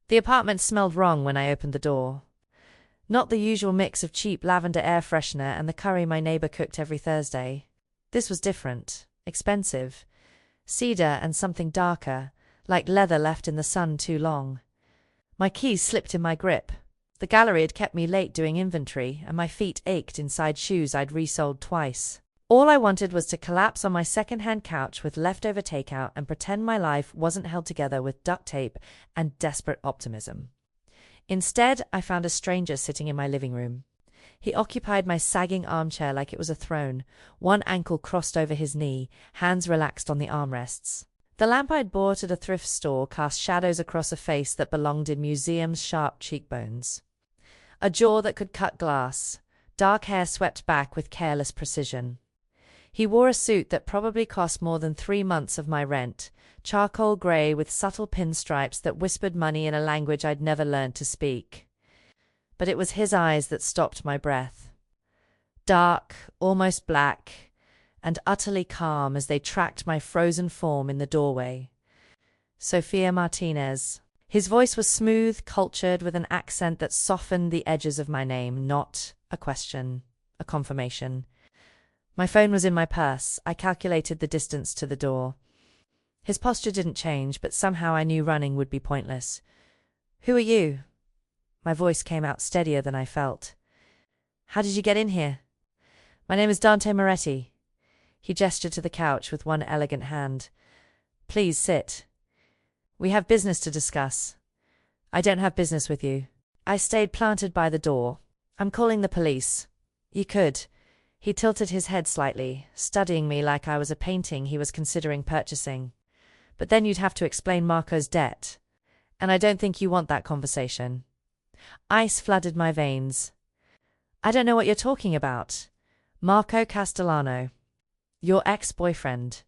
The apartment smelled wrong when I opened the door. Not the usual mix of cheap lavender air freshener and the curry my neighbor cooked every Thursday. This was different, expensive, cedar and something darker, like leather left in the sun too long. My keys slipped in my grip. The gallery had kept me late doing inventory, and my feet ached inside shoes I'd resold twice. All I wanted was to collapse on my second-hand couch with leftover takeout and pretend my life wasn't held together with duct tape and desperate optimism. Instead, I found a stranger sitting in my living room. He occupied my sagging armchair like it was a throne, one ankle crossed over his knee, hands relaxed on the armrests. The lamp I'd bought at a thrift store cast shadows across a face that belonged in museum's sharp cheekbones. A jaw that could cut glass, dark hair swept back with careless precision. He wore a suit that probably cost more than 3 months of my rent, charcoal grey with subtle pinstripes that whispered money in a language I'd never learned to speak. But it was his eyes that stopped my breath. Dark, almost black, and utterly calm as they tracked my frozen form in the doorway. Sophia Martinez. His voice was smooth, cultured, with an accent that softened the edges of my name, not a question, a confirmation. My phone was in my purse. I calculated the distance to the door. His posture didn't change, but somehow I knew running would be pointless. "Who are you?" My voice came out steadier than I felt. "How did you get in here?" "My name is Dante Moretti." He gestured to the couch with one elegant hand. "Please sit. We have business to discuss." "I don't have business with you." I stayed planted by the door. "I'm calling the police." "You could." He tilted his head slightly, studying me like I was a painting he was considering purchasing. "But then you'd have to explain Marco's debt. And I don't think you want that conversation." Ice flooded my veins. "I don't know what you're talking about." "Marco Castellano. Your ex-boyfriend."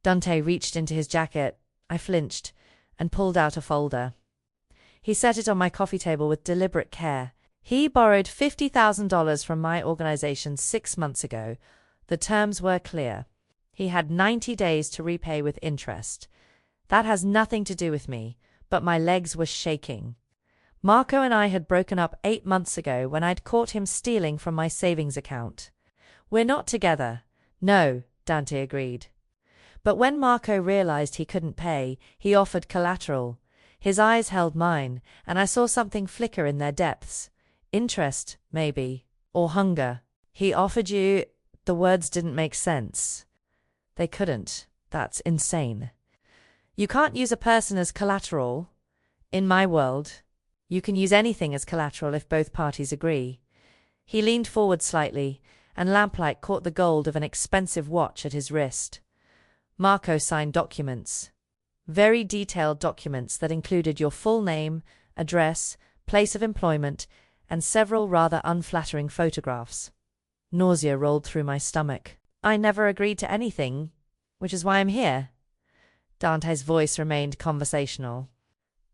Dante reached into his jacket. I flinched and pulled out a folder. He set it on my coffee table with deliberate care. He borrowed $50,000 from my organization 6 months ago. The terms were clear. He had 90 days to repay with interest. That has nothing to do with me, but my legs were shaking. Marco and I had broken up 8 months ago when I'd caught him stealing from my savings account. "We're not together." "No," Dante agreed. But when Marco realized he couldn't pay, he offered collateral. His eyes held mine, and I saw something flicker in their depths. Interest, maybe, or hunger. "He offered you—" The words didn't make sense. They couldn't. That's insane. You can't use a person as collateral. In my world, you can use anything as collateral if both parties agree. He leaned forward slightly, and lamplight caught the gold of an expensive watch at his wrist. Marco signed documents. Very detailed documents that included your full name, address, place of employment, and several rather unflattering photographs. Nausea rolled through my stomach. "I never agreed to anything, which is why I'm here." Dante's voice remained conversational.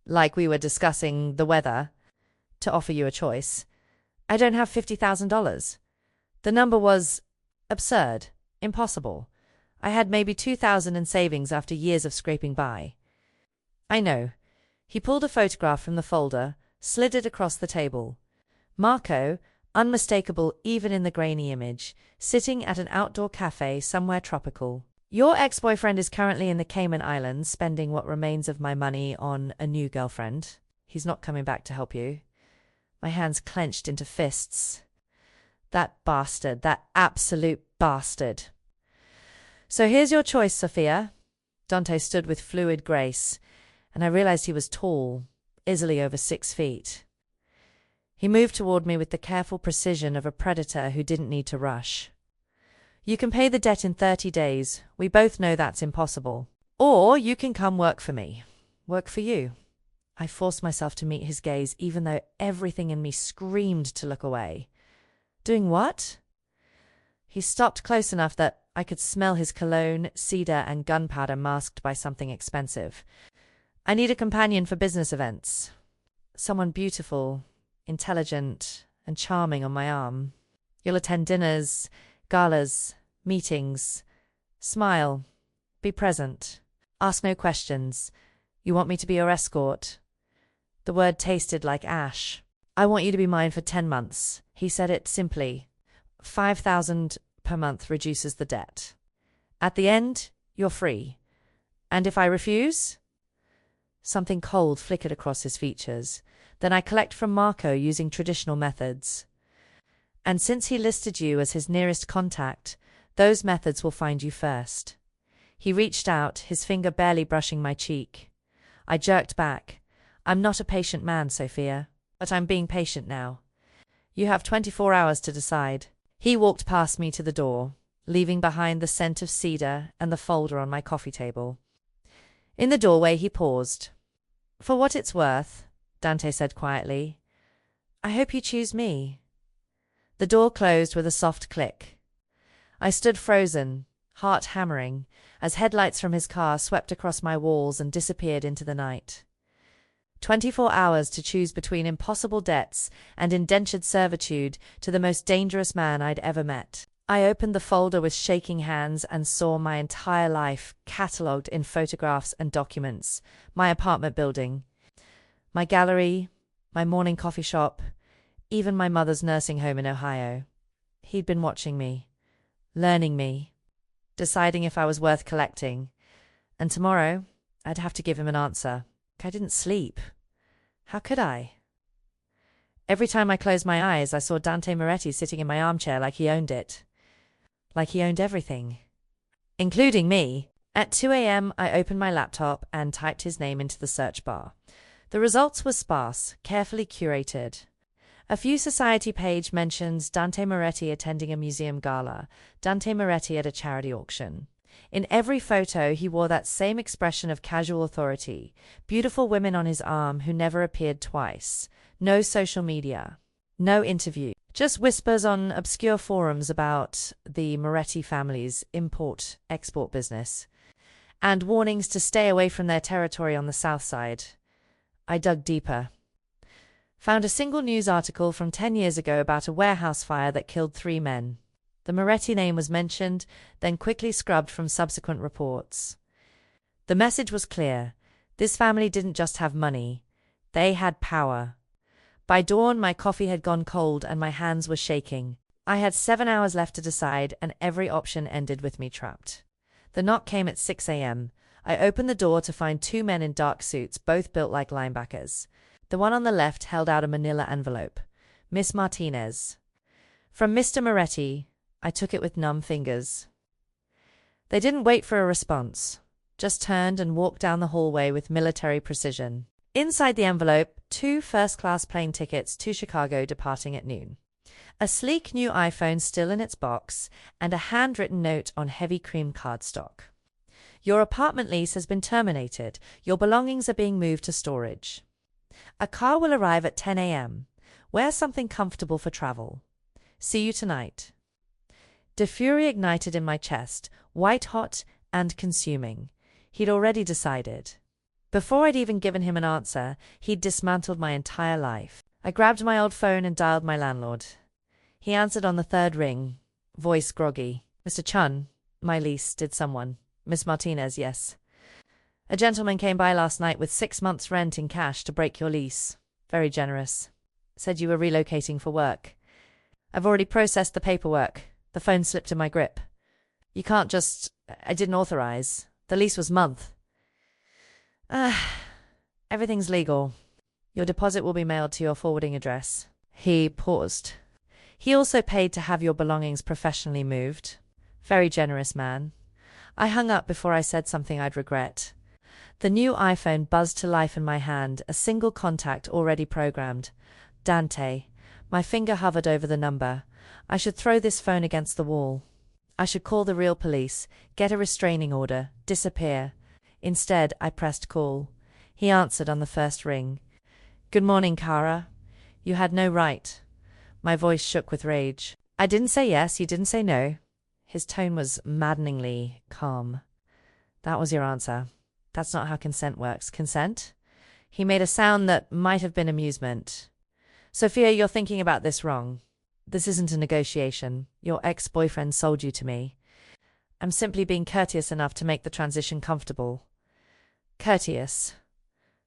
"Like we were discussing the weather. To offer you a choice. I don't have $50,000. The number was absurd, impossible. I had maybe 2,000 in savings after years of scraping by." "I know." He pulled a photograph from the folder, slid it across the table. Marco, unmistakable even in the grainy image, sitting at an outdoor cafe somewhere tropical. "Your ex-boyfriend is currently in the Cayman Islands spending what remains of my money on a new girlfriend. He's not coming back to help you." My hands clenched into fists. That bastard, that absolute bastard. "So here's your choice, Sophia." Dante stood with fluid grace, and I realized he was tall, easily over 6 feet. He moved toward me with the careful precision of a predator who didn't need to rush. "You can pay the debt in 30 days. We both know that's impossible. Or you can come work for me. Work for you." I forced myself to meet his gaze, even though everything in me screamed to look away. "Doing what?" He stopped close enough that I could smell his cologne, cedar, and gunpowder masked by something expensive. "I need a companion for business events. Someone beautiful, intelligent, and charming on my arm. You'll attend dinners, galas, meetings. Smile. Be present. Ask no questions. You want me to be your escort?" The word tasted like ash. I want you to be mine for 10 months. He said it simply. 5,000 per month reduces the debt. At the end, you're free. And if I refuse? Something cold flickered across his features. Then I collect from Marco using traditional methods. And since he listed you as his nearest contact, those methods will find you first. He reached out, his finger barely brushing my cheek. I jerked back. I'm not a patient man, Sophia, but I'm being patient now. You have 24 hours to decide. He walked past me to the door, leaving behind the scent of cedar and the folder on my coffee table. In the doorway he paused. For what it's worth, Dante said quietly, I hope you choose me. The door closed with a soft click. I stood frozen, heart hammering, as headlights from his car swept across my walls and disappeared into the night. 24 hours to choose between impossible debts and indentured servitude to the most dangerous man I'd ever met. I opened the folder with shaking hands and saw my entire life catalogued in photographs and documents, my apartment building, my gallery, my morning coffee shop, even my mother's nursing home in Ohio. He'd been watching me, learning me, deciding if I was worth collecting. And tomorrow, I'd have to give him an answer. I didn't sleep. How could I? Every time I closed my eyes, I saw Dante Moretti sitting in my armchair like he owned it. Like he owned everything. Including me. At 2 a.m., I opened my laptop and typed his name into the search bar. The results were sparse, carefully curated. A few society page mentions Dante Moretti attending a museum gala, Dante Moretti at a charity auction. In every photo, he wore that same expression of casual authority. Beautiful women on his arm who never appeared twice. No social media. No interview. Just whispers on obscure forums about the Moretti family's import-export business. And warnings to stay away from their territory on the south side. I dug deeper. Found a single news article from 10 years ago about a warehouse fire that killed 3 men. The Moretti name was mentioned, then quickly scrubbed from subsequent reports. The message was clear. This family didn't just have money. They had power. By dawn, my coffee had gone cold and my hands were shaking. I had 7 hours left to decide, and every option ended with me trapped. The knock came at 6 a.m. I opened the door to find 2 men in dark suits, both built like linebackers. The one on the left held out a manila envelope. Miss Martinez. From Mr. Moretti. I took it with numb fingers. They didn't wait for a response, just turned and walked down the hallway with military precision. Inside the envelope, 2 first-class plane tickets to Chicago departing at noon. A sleek new iPhone still in its box, and a handwritten note on heavy cream cardstock. Your apartment lease has been terminated. Your belongings are being moved to storage. A car will arrive at 10 a.m. Wear something comfortable for travel. See you tonight. The fury ignited in my chest, white-hot and consuming. He'd already decided. Before I'd even given him an answer, he'd dismantled my entire life. I grabbed my old phone and dialed my landlord. He answered on the 3rd ring, voice groggy. Mr. Chun, my lease, did someone. Miss Martinez, yes. A gentleman came by last night with 6 months' rent in cash to break your lease. Very generous. Said you were relocating for work. I've already processed the paperwork. The phone slipped in my grip. You can't just... I didn't authorize. The lease was month. Everything's legal. Your deposit will be mailed to your forwarding address. He paused. He also paid to have your belongings professionally moved. Very generous man. I hung up before I said something I'd regret. The new iPhone buzzed to life in my hand, a single contact already programmed. Dante. My finger hovered over the number. I should throw this phone against the wall. I should call the real police, get a restraining order, disappear. Instead, I pressed call. He answered on the 1st ring. Good morning, Kara. You had no right. My voice shook with rage. I didn't say yes, you didn't say no. His tone was maddeningly calm. That was your answer. That's not how consent works. Consent? He made a sound that might have been amusement. Sophia, you're thinking about this wrong. This isn't a negotiation. Your ex-boyfriend sold you to me. I'm simply being courteous enough to make the transition comfortable. Courteous.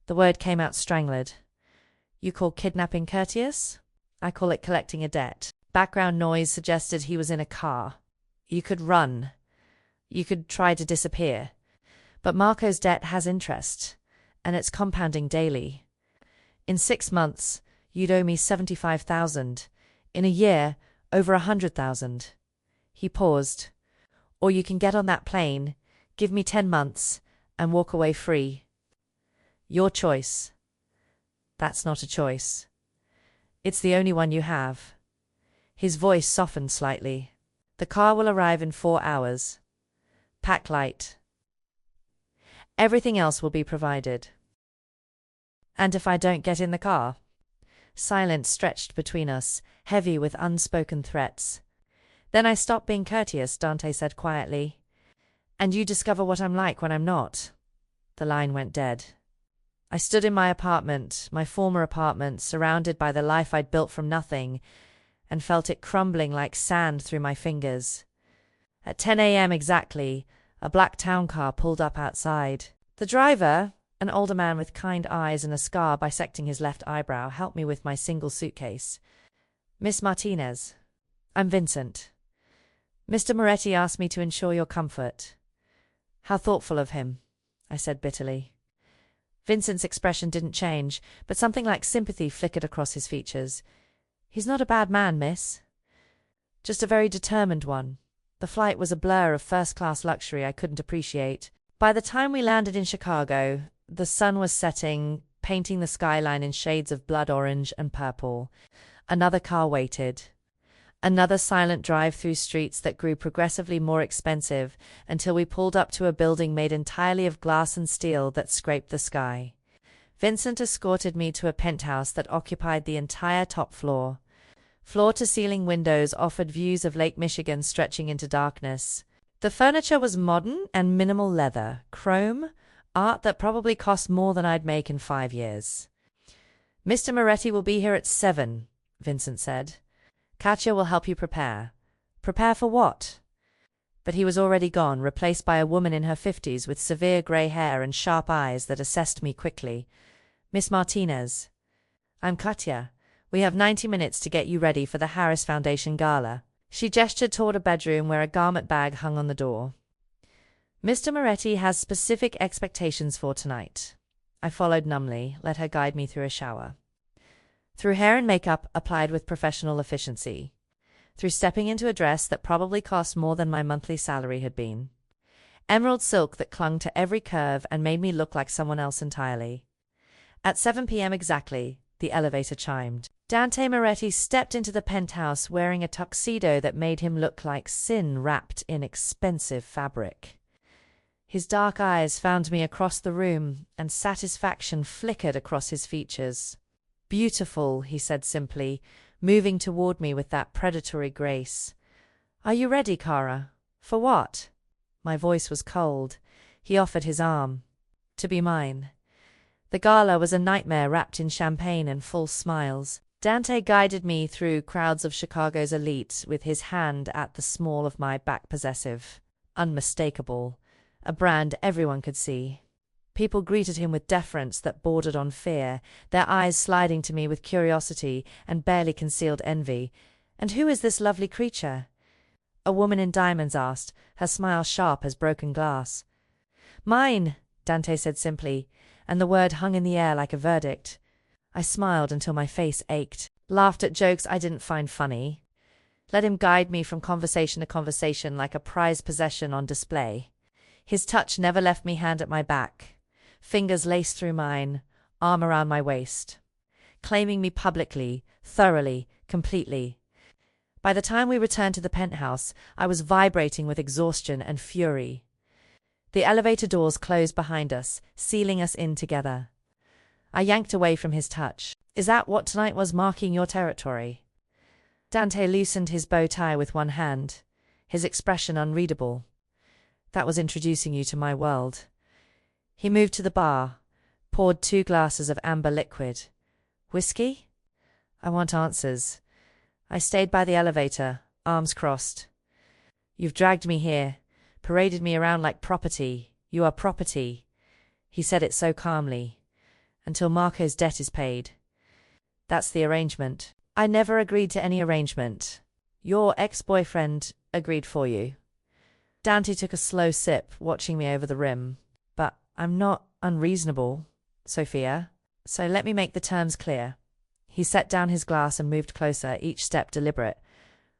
The word came out strangled. You call kidnapping courteous? I call it collecting a debt. Background noise suggested he was in a car. You could run. You could try to disappear. But Marco's debt has interest, and it's compounding daily. In 6 months, you'd owe me 75,000. In a year, over 100,000. He paused. Or you can get on that plane, give me 10 months, and walk away free. Your choice. That's not a choice. It's the only one you have. His voice softened slightly. The car will arrive in 4 hours. Pack light. Everything else will be provided. And if I don't get in the car? Silence stretched between us, heavy with unspoken threats. Then I stopped being courteous, Dante said quietly. And you discover what I'm like when I'm not. The line went dead. I stood in my apartment, my former apartment, surrounded by the life I'd built from nothing, and felt it crumbling like sand through my fingers. At 10 a.m. exactly, a black town car pulled up outside. The driver, an older man with kind eyes and a scar bisecting his left eyebrow, helped me with my single suitcase. Miss Martinez. I'm Vincent. Mr. Moretti asked me to ensure your comfort. How thoughtful of him, I said bitterly. Vincent's expression didn't change, but something like sympathy flickered across his features. He's not a bad man, miss. Just a very determined one. The flight was a blur of first-class luxury I couldn't appreciate. By the time we landed in Chicago, the sun was setting, painting the skyline in shades of blood orange and purple. Another car waited. Another silent drive through streets that grew progressively more expensive until we pulled up to a building made entirely of glass and steel that scraped the sky. Vincent escorted me to a penthouse that occupied the entire top floor. Floor-to-ceiling windows offered views of Lake Michigan stretching into darkness. The furniture was modern and minimal leather, chrome, art that probably cost more than I'd make in 5 years. Mr. Moretti will be here at 7, Vincent said. Katya will help you prepare. Prepare for what? But he was already gone, replaced by a woman in her 50s with severe grey hair and sharp eyes that assessed me quickly. Miss Martinez. I'm Katya. We have 90 minutes to get you ready for the Harris Foundation Gala. She gestured toward a bedroom where a garment bag hung on the door. Mr. Moretti has specific expectations for tonight. I followed numbly, let her guide me through a shower. Through hair and makeup applied with professional efficiency. Through stepping into a dress that probably cost more than my monthly salary had been. Emerald silk that clung to every curve and made me look like someone else entirely. At 7 p.m. exactly, the elevator chimed. Dante Moretti stepped into the penthouse wearing a tuxedo that made him look like sin wrapped in expensive fabric. His dark eyes found me across the room, and satisfaction flickered across his features. Beautiful, he said simply, moving toward me with that predatory grace. Are you ready, Kara? For what? My voice was cold. He offered his arm. To be mine. The gala was a nightmare wrapped in champagne and false smiles. Dante guided me through crowds of Chicago's elite with his hand at the small of my back, possessive, unmistakable, a brand everyone could see. People greeted him with deference that bordered on fear, their eyes sliding to me with curiosity and barely concealed envy. And who is this lovely creature? A woman in diamonds asked, her smile sharp as broken glass. Mine, Dante said simply, and the word hung in the air like a verdict. I smiled until my face ached, laughed at jokes I didn't find funny. Let him guide me from conversation to conversation like a prized possession on display. His touch never left me, hand at my back. Fingers laced through mine, arm around my waist. Claiming me publicly, thoroughly, completely. By the time we returned to the penthouse, I was vibrating with exhaustion and fury. The elevator doors closed behind us, sealing us in together. I yanked away from his touch. Is that what tonight was, marking your territory? Dante loosened his bow tie with one hand, his expression unreadable. That was introducing you to my world. He moved to the bar, poured 2 glasses of amber liquid. Whiskey? I want answers. I stayed by the elevator, arms crossed. You've dragged me here, paraded me around like property. You are property. He said it so calmly. Until Marco's debt is paid. That's the arrangement. I never agreed to any arrangement. Your ex-boyfriend agreed for you. Dante took a slow sip, watching me over the rim. But I'm not unreasonable, Sophia. So let me make the terms clear. He set down his glass and moved closer, each step deliberate.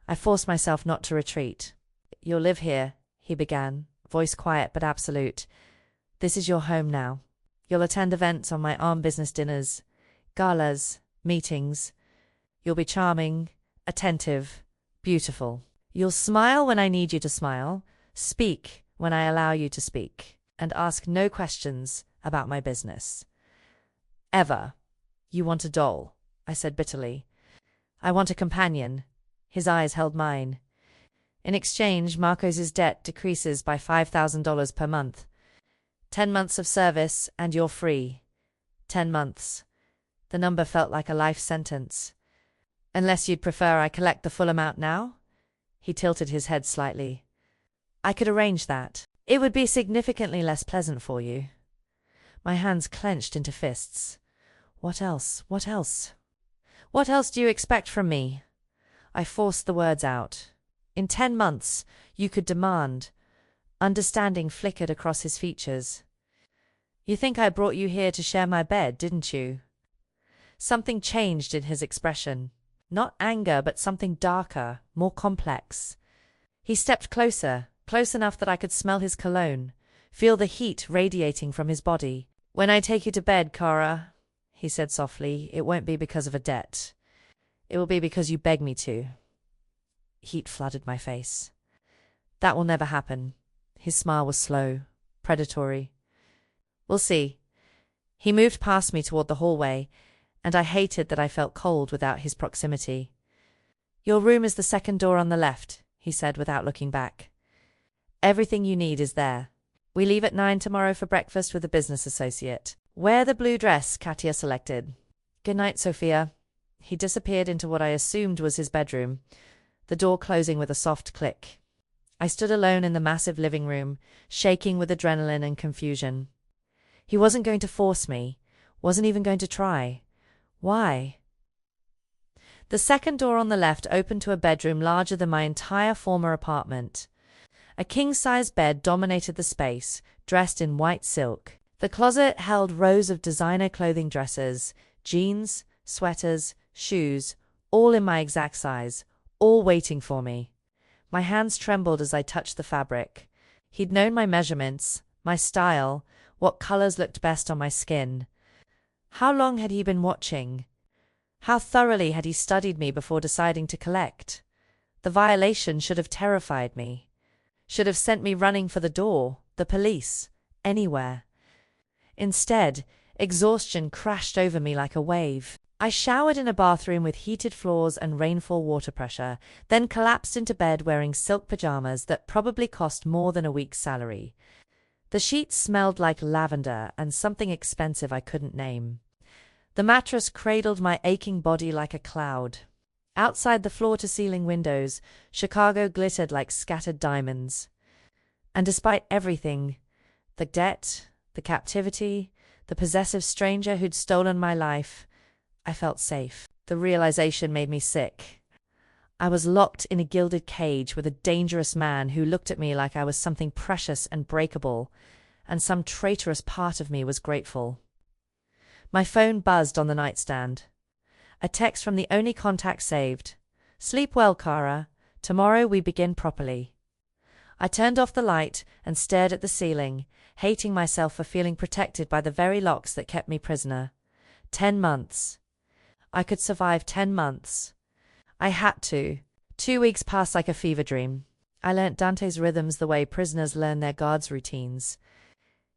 I forced myself not to retreat. You'll live here, he began, voice quiet but absolute. This is your home now. You'll attend events on my arm business dinners, galas, meetings. You'll be charming, attentive, beautiful. You'll smile when I need you to smile, speak when I allow you to speak, and ask no questions about my business. Ever. You want a doll, I said bitterly. I want a companion. His eyes held mine. In exchange, Marcos's debt decreases by $5,000 per month. 10 months of service, and you're free. 10 months. The number felt like a life sentence. Unless you'd prefer I collect the full amount now? He tilted his head slightly. I could arrange that. It would be significantly less pleasant for you. My hands clenched into fists. What else? What else? What else do you expect from me? I forced the words out. In 10 months, you could demand. Understanding flickered across his features. You think I brought you here to share my bed, didn't you? Something changed in his expression. Not anger, but something darker, more complex. He stepped closer, close enough that I could smell his cologne, feel the heat radiating from his body. When I take you to bed, Cara, he said softly, it won't be because of a debt. It will be because you beg me to. Heat flooded my face. That will never happen. His smile was slow, predatory. We'll see. He moved past me toward the hallway, and I hated that I felt cold without his proximity. Your room is the second door on the left, he said without looking back. Everything you need is there. We leave at 9 tomorrow for breakfast with a business associate. Wear the blue dress Katia selected. Good night, Sophia. He disappeared into what I assumed was his bedroom, the door closing with a soft click. I stood alone in the massive living room, shaking with adrenaline and confusion. He wasn't going to force me, wasn't even going to try. Why? The second door on the left opened to a bedroom larger than my entire former apartment. A king-size bed dominated the space, dressed in white silk. The closet held rows of designer clothing dresses, jeans, sweaters, shoes, all in my exact size, all waiting for me. My hands trembled as I touched the fabric. He'd known my measurements, my style, what colors looked best on my skin. How long had he been watching? How thoroughly had he studied me before deciding to collect? The violation should have terrified me. Should have sent me running for the door, the police, anywhere. Instead, exhaustion crashed over me like a wave. I showered in a bathroom with heated floors and rainfall water pressure, then collapsed into bed wearing silk pajamas that probably cost more than a week's salary. The sheets smelled like lavender and something expensive I couldn't name. The mattress cradled my aching body like a cloud. Outside the floor-to-ceiling windows, Chicago glittered like scattered diamonds. And despite everything, the debt, the captivity, the possessive stranger who'd stolen my life, I felt safe. The realization made me sick. I was locked in a gilded cage with a dangerous man who looked at me like I was something precious and breakable, and some traitorous part of me was grateful. My phone buzzed on the nightstand. A text from the only contact saved. Sleep well, Cara. Tomorrow we begin properly. I turned off the light and stared at the ceiling, hating myself for feeling protected by the very locks that kept me prisoner. 10 months. I could survive 10 months. I had to. 2 weeks passed like a fever dream. I learnt Dante's rhythms the way prisoners learn their guards' routines.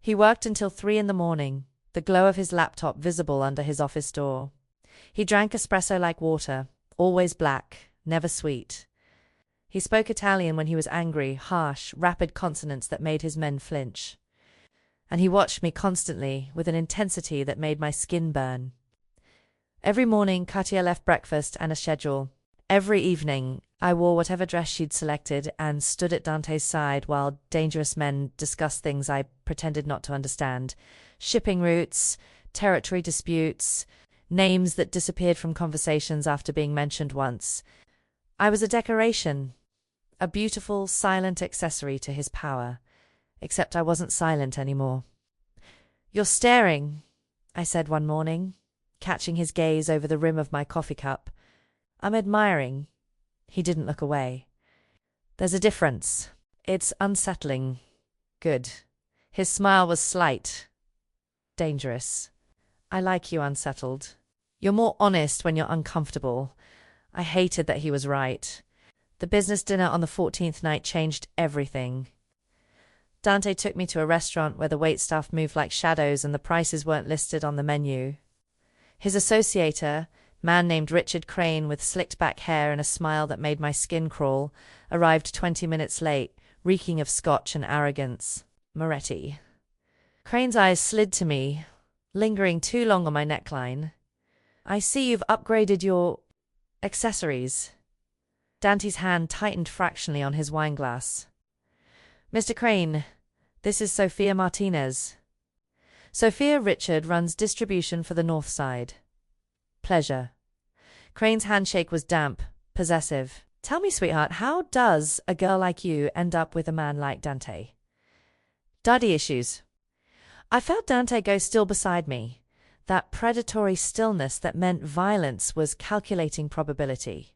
He worked until 3 in the morning, the glow of his laptop visible under his office door. He drank espresso like water, always black, never sweet. He spoke Italian when he was angry, harsh, rapid consonants that made his men flinch. And he watched me constantly, with an intensity that made my skin burn. Every morning, Katia left breakfast and a schedule. Every evening, I wore whatever dress she'd selected and stood at Dante's side while dangerous men discussed things I pretended not to understand. Shipping routes, territory disputes, names that disappeared from conversations after being mentioned once. I was a decoration, a beautiful, silent accessory to his power, except I wasn't silent anymore. "You're staring," I said one morning, catching his gaze over the rim of my coffee cup. "I'm admiring." He didn't look away. "There's a difference. It's unsettling. Good." His smile was slight. Dangerous. "I like you unsettled. You're more honest when you're uncomfortable." I hated that he was right. The business dinner on the 14th night changed everything. Dante took me to a restaurant where the waitstaff moved like shadows and the prices weren't listed on the menu. His associator, man named Richard Crane with slicked-back hair and a smile that made my skin crawl, arrived 20 minutes late, reeking of scotch and arrogance. Moretti. Crane's eyes slid to me, lingering too long on my neckline. "I see you've upgraded your accessories." Dante's hand tightened fractionally on his wineglass. "Mr. Crane, this is Sophia Martinez." Sophia Richard runs distribution for the North Side. "Pleasure." Crane's handshake was damp, possessive. "Tell me, sweetheart, how does a girl like you end up with a man like Dante?" "Daddy issues." I felt Dante go still beside me. That predatory stillness that meant violence was calculating probability.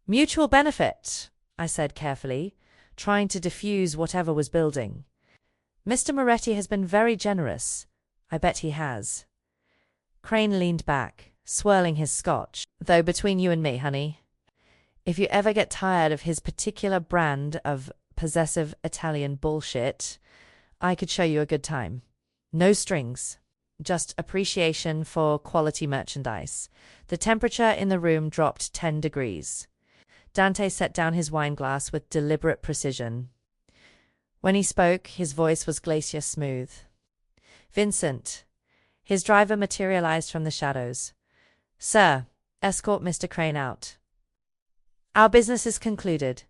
"Mutual benefit," I said carefully, trying to diffuse whatever was building. "Mr. Moretti has been very generous. I bet he has." Crane leaned back, swirling his scotch. "Though between you and me, honey, if you ever get tired of his particular brand of possessive Italian bullshit, I could show you a good time. No strings. Just appreciation for quality merchandise." The temperature in the room dropped 10 degrees. Dante set down his wineglass with deliberate precision. When he spoke, his voice was glacier smooth. "Vincent." His driver materialized from the shadows. "Sir, escort Mr. Crane out." "Our business is concluded."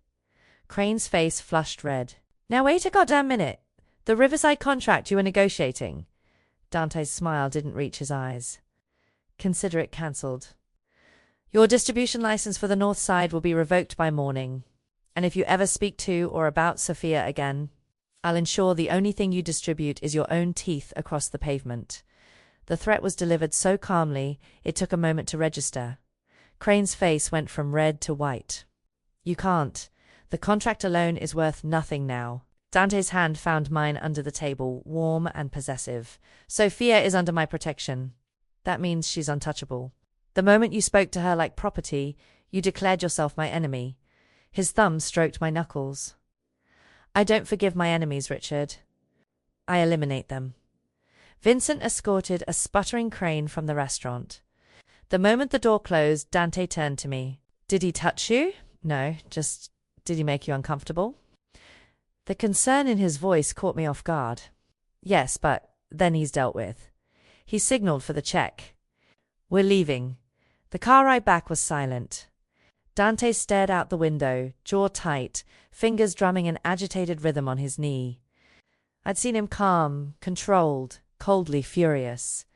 Crane's face flushed red. "Now wait a goddamn minute. The Riverside contract you were negotiating." Dante's smile didn't reach his eyes. "Consider it cancelled. Your distribution license for the North Side will be revoked by morning. And if you ever speak to or about Sophia again, I'll ensure the only thing you distribute is your own teeth across the pavement." The threat was delivered so calmly, it took a moment to register. Crane's face went from red to white. "You can't. The contract alone is worth nothing now." Dante's hand found mine under the table, warm and possessive. "Sophia is under my protection. That means she's untouchable. The moment you spoke to her like property, you declared yourself my enemy." His thumb stroked my knuckles. "I don't forgive my enemies, Richard. I eliminate them." Vincent escorted a sputtering Crane from the restaurant. The moment the door closed, Dante turned to me. "Did he touch you?" "No, just, did he make you uncomfortable?" The concern in his voice caught me off guard. "Yes, but then he's dealt with." He signaled for the check. "We're leaving." The car ride back was silent. Dante stared out the window, jaw tight, fingers drumming an agitated rhythm on his knee. I'd seen him calm, controlled, coldly furious.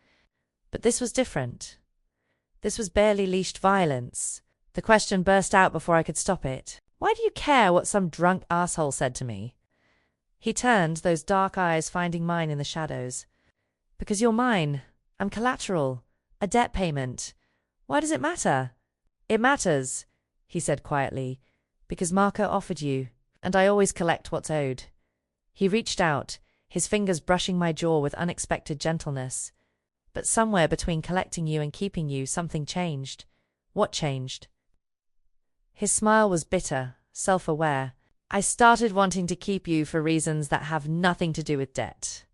But this was different. This was barely leashed violence. The question burst out before I could stop it. "Why do you care what some drunk asshole said to me?" He turned, those dark eyes finding mine in the shadows. "Because you're mine. I'm collateral. A debt payment. Why does it matter?" "It matters," he said quietly, "because Marco offered you, and I always collect what's owed." He reached out, his fingers brushing my jaw with unexpected gentleness. "But somewhere between collecting you and keeping you, something changed." "What changed?" His smile was bitter, self-aware. "I started wanting to keep you for reasons that have nothing to do with debt."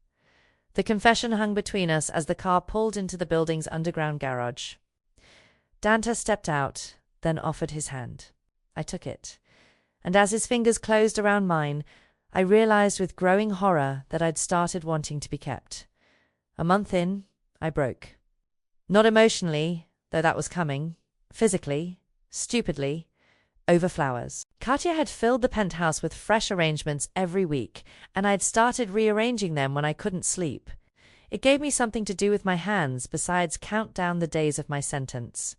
The confession hung between us as the car pulled into the building's underground garage. Dante stepped out, then offered his hand. I took it, and as his fingers closed around mine, I realized with growing horror that I'd started wanting to be kept. A month in, I broke. Not emotionally, though that was coming. Physically, stupidly, over flowers. Katya had filled the penthouse with fresh arrangements every week, and I'd started rearranging them when I couldn't sleep. It gave me something to do with my hands besides count down the days of my sentence.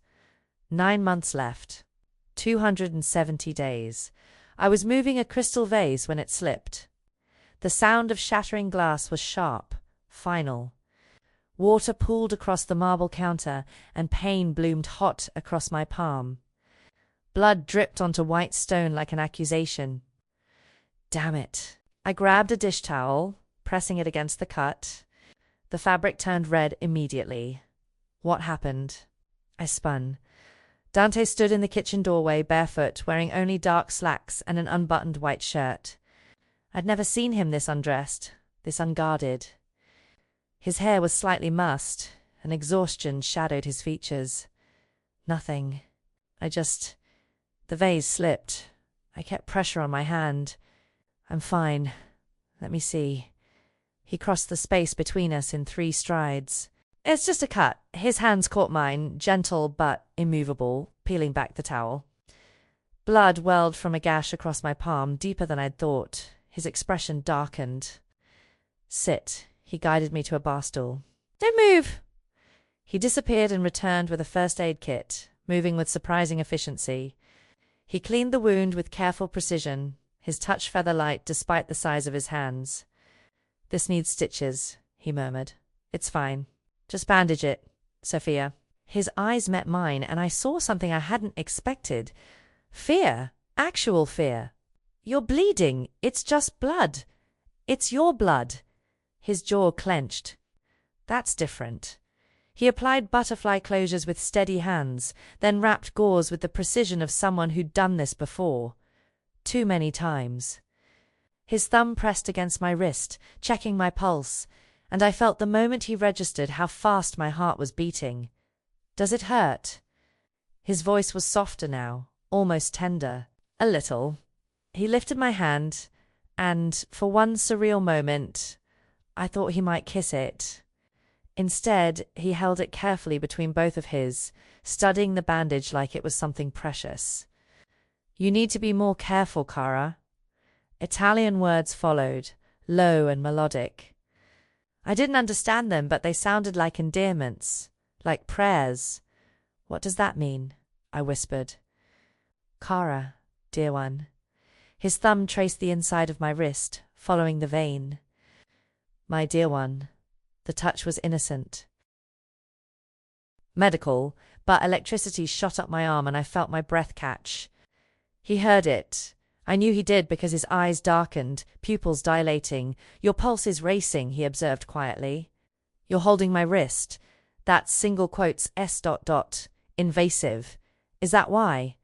9 months left. 270 days. I was moving a crystal vase when it slipped. The sound of shattering glass was sharp, final. Water pooled across the marble counter, and pain bloomed hot across my palm. Blood dripped onto white stone like an accusation. Damn it. I grabbed a dish towel, pressing it against the cut. The fabric turned red immediately. What happened? I spun. Dante stood in the kitchen doorway, barefoot, wearing only dark slacks and an unbuttoned white shirt. I'd never seen him this undressed, this unguarded. His hair was slightly mussed, and exhaustion shadowed his features. Nothing. The vase slipped. I kept pressure on my hand. I'm fine. Let me see. He crossed the space between us in 3 strides. It's just a cut. His hands caught mine, gentle but immovable, peeling back the towel. Blood welled from a gash across my palm, deeper than I'd thought. His expression darkened. Sit. He guided me to a bar stool. Don't move! He disappeared and returned with a first aid kit, moving with surprising efficiency. He cleaned the wound with careful precision, his touch feather-light despite the size of his hands. This needs stitches, he murmured. It's fine. Just bandage it, Sophia. His eyes met mine, and I saw something I hadn't expected. Fear. Actual fear. You're bleeding. It's just blood. It's your blood. His jaw clenched. That's different. He applied butterfly closures with steady hands, then wrapped gauze with the precision of someone who'd done this before. Too many times. His thumb pressed against my wrist, checking my pulse, and I felt the moment he registered how fast my heart was beating. Does it hurt? His voice was softer now, almost tender. A little. He lifted my hand, and, for one surreal moment, I thought he might kiss it. Instead, he held it carefully between both of his, studying the bandage like it was something precious. You need to be more careful, Cara. Italian words followed, low and melodic. I didn't understand them, but they sounded like endearments, like prayers. What does that mean? I whispered. Cara, dear one. His thumb traced the inside of my wrist, following the vein. My dear one. The touch was innocent. Medical, but electricity shot up my arm and I felt my breath catch. He heard it. I knew he did because his eyes darkened, pupils dilating. Your pulse is racing, he observed quietly. You're holding my wrist. That's single quotes S. Invasive. Is that why?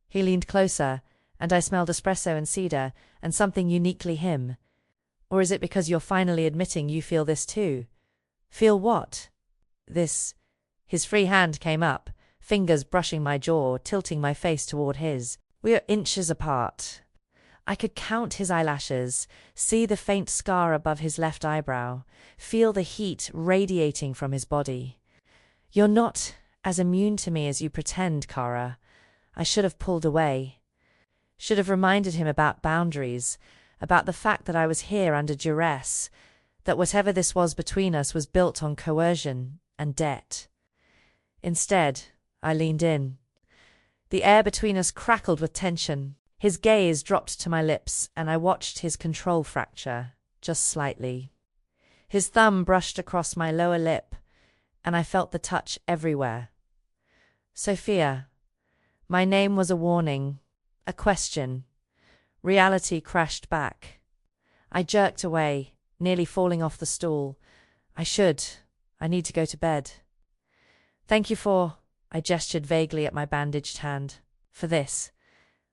He leaned closer, and I smelled espresso and cedar, and something uniquely him. Or is it because you're finally admitting you feel this too? Feel what? This. His free hand came up, fingers brushing my jaw, tilting my face toward his. We are inches apart. I could count his eyelashes, see the faint scar above his left eyebrow, feel the heat radiating from his body. You're not as immune to me as you pretend, Cara. I should have pulled away. Should have reminded him about boundaries, about the fact that I was here under duress, that whatever this was between us was built on coercion and debt. Instead, I leaned in. The air between us crackled with tension. His gaze dropped to my lips, and I watched his control fracture, just slightly. His thumb brushed across my lower lip, and I felt the touch everywhere. Sophia. My name was a warning, a question. Reality crashed back. I jerked away, nearly falling off the stool. I need to go to bed. Thank you for, I gestured vaguely at my bandaged hand, for this.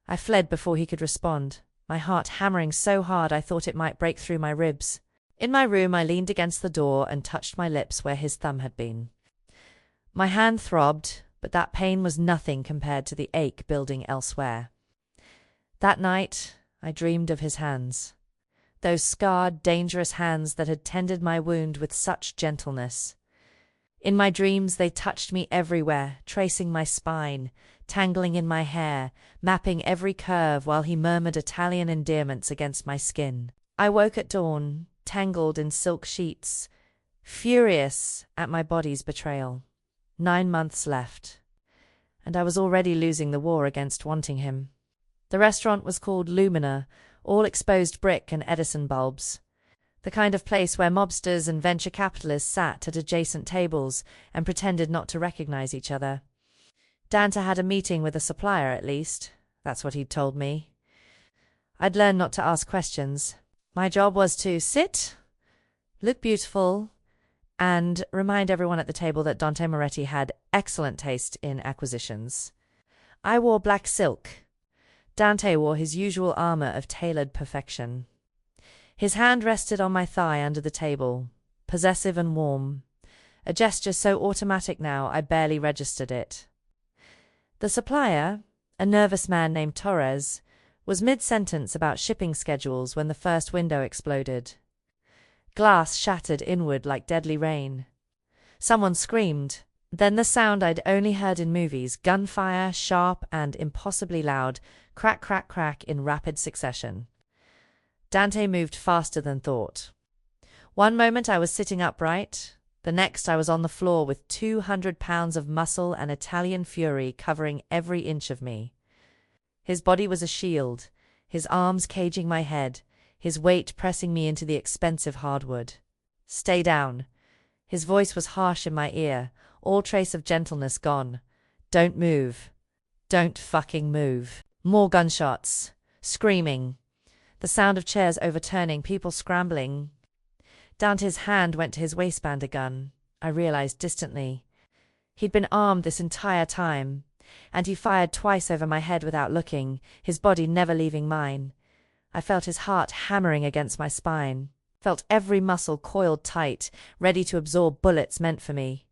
I fled before he could respond, my heart hammering so hard I thought it might break through my ribs. In my room I leaned against the door and touched my lips where his thumb had been. My hand throbbed, but that pain was nothing compared to the ache building elsewhere. That night, I dreamed of his hands. Those scarred, dangerous hands that had tended my wound with such gentleness. In my dreams they touched me everywhere, tracing my spine, tangling in my hair, mapping every curve while he murmured Italian endearments against my skin. I woke at dawn, tangled in silk sheets, furious at my body's betrayal. 9 months left, and I was already losing the war against wanting him. The restaurant was called Lumina, all exposed brick and Edison bulbs. The kind of place where mobsters and venture capitalists sat at adjacent tables and pretended not to recognize each other. Dante had a meeting with a supplier, at least. That's what he'd told me. I'd learned not to ask questions. My job was to sit, look beautiful, and remind everyone at the table that Dante Moretti had excellent taste in acquisitions. I wore black silk. Dante wore his usual armor of tailored perfection. His hand rested on my thigh under the table, possessive and warm, a gesture so automatic now I barely registered it. The supplier, a nervous man named Torres, was mid-sentence about shipping schedules when the first window exploded. Glass shattered inward like deadly rain. Someone screamed, then the sound I'd only heard in movies, gunfire, sharp and impossibly loud, crack, crack, crack in rapid succession. Dante moved faster than thought. One moment I was sitting upright, the next I was on the floor with 200 pounds of muscle and Italian fury covering every inch of me. His body was a shield, his arms caging my head, his weight pressing me into the expensive hardwood. Stay down. His voice was harsh in my ear, all trace of gentleness gone. Don't move. Don't fucking move. More gunshots. Screaming. The sound of chairs overturning, people scrambling. Dante's hand went to his waistband, a gun, I realized distantly. He'd been armed this entire time, and he fired twice over my head without looking, his body never leaving mine. I felt his heart hammering against my spine, felt every muscle coiled tight, ready to absorb bullets meant for me.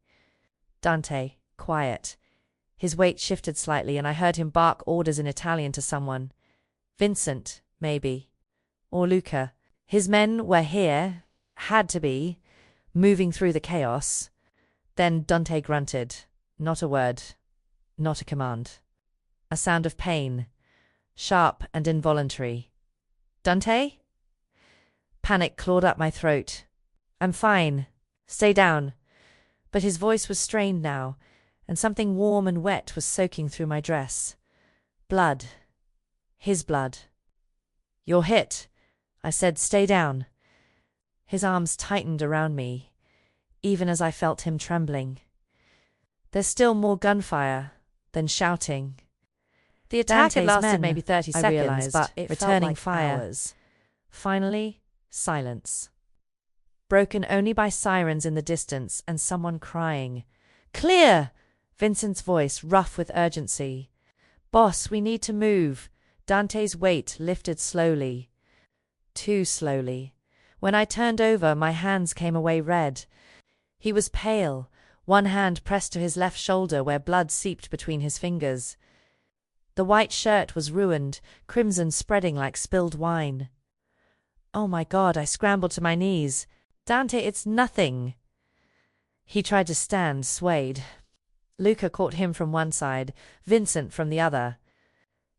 Dante, quiet. His weight shifted slightly, and I heard him bark orders in Italian to someone. Vincent, maybe. Or Luca. His men were here, had to be, moving through the chaos. Then Dante grunted. Not a word. Not a command. A sound of pain. Sharp and involuntary. Dante? Panic clawed up my throat. I'm fine. Stay down. But his voice was strained now, and something warm and wet was soaking through my dress. Blood. His blood. You're hit. I said, stay down. His arms tightened around me, even as I felt him trembling. There's still more gunfire, then shouting. The attack had lasted maybe 30 seconds, but it returning felt like fire. Hours. Finally, silence. Broken only by sirens in the distance and someone crying. Clear! Vincent's voice, rough with urgency. Boss, we need to move. Dante's weight lifted slowly. Too slowly. When I turned over, my hands came away red. He was pale, one hand pressed to his left shoulder where blood seeped between his fingers. The white shirt was ruined, crimson spreading like spilled wine. Oh my God, I scrambled to my knees. Dante, it's nothing. He tried to stand, swayed. Luca caught him from one side, Vincent from the other.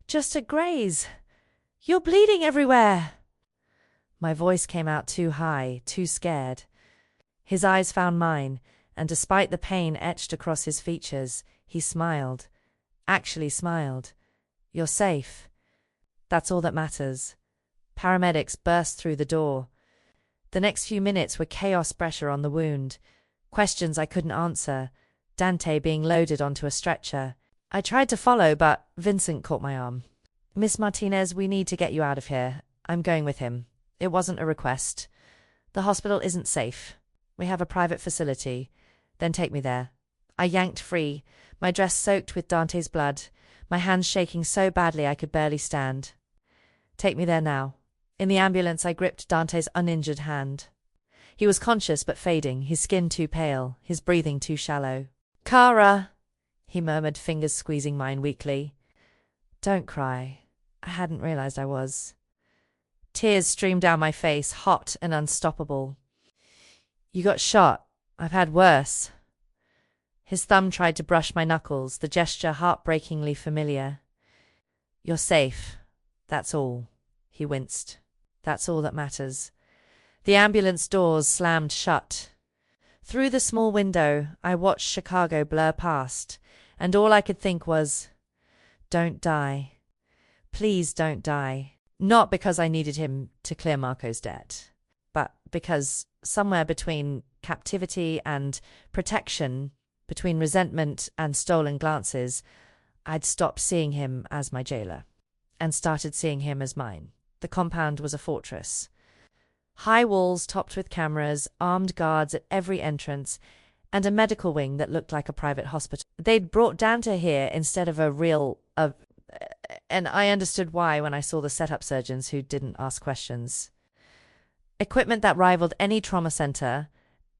Just a graze. You're bleeding everywhere. My voice came out too high, too scared. His eyes found mine, and despite the pain etched across his features, he smiled. Actually smiled. You're safe. That's all that matters. Paramedics burst through the door. The next few minutes were chaos pressure on the wound. Questions I couldn't answer. Dante being loaded onto a stretcher. I tried to follow, but Vincent caught my arm. Miss Martinez, we need to get you out of here. I'm going with him. It wasn't a request. The hospital isn't safe. We have a private facility. Then take me there. I yanked free, my dress soaked with Dante's blood, my hands shaking so badly I could barely stand. Take me there now. In the ambulance I gripped Dante's uninjured hand. He was conscious but fading, his skin too pale, his breathing too shallow. Cara, he murmured, fingers squeezing mine weakly. Don't cry. I hadn't realized I was. Tears streamed down my face, hot and unstoppable. You got shot. I've had worse. His thumb tried to brush my knuckles, the gesture heartbreakingly familiar. You're safe. That's all. He winced. That's all that matters. The ambulance doors slammed shut. Through the small window, I watched Chicago blur past, and all I could think was, "Don't die. Please don't die." Not because I needed him to clear Marco's debt, but because somewhere between captivity and protection, between resentment and stolen glances, I'd stopped seeing him as my jailer and started seeing him as mine. The compound was a fortress. High walls topped with cameras, armed guards at every entrance, and a medical wing that looked like a private hospital. They'd brought Dante here instead of and I understood why when I saw the setup surgeons who didn't ask questions. Equipment that rivaled any trauma center,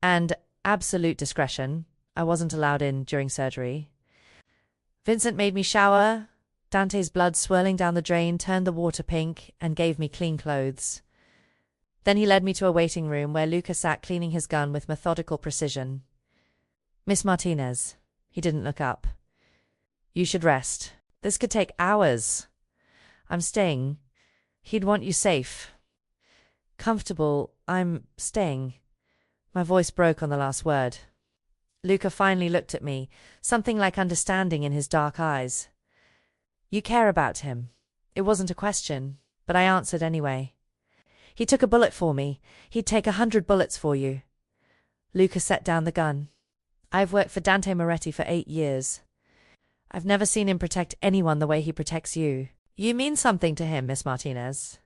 and absolute discretion. I wasn't allowed in during surgery. Vincent made me shower. Dante's blood swirling down the drain turned the water pink and gave me clean clothes. Then he led me to a waiting room where Luca sat cleaning his gun with methodical precision. "Miss Martinez." He didn't look up. "You should rest. This could take hours." "I'm staying." "He'd want you safe." "Comfortable. I'm staying." My voice broke on the last word. Luca finally looked at me, something like understanding in his dark eyes. "You care about him." It wasn't a question, but I answered anyway. "He took a bullet for me. He'd take 100 bullets for you." Luca set down the gun. "I've worked for Dante Moretti for 8 years. I've never seen him protect anyone the way he protects you. You mean something to him, Miss Martinez.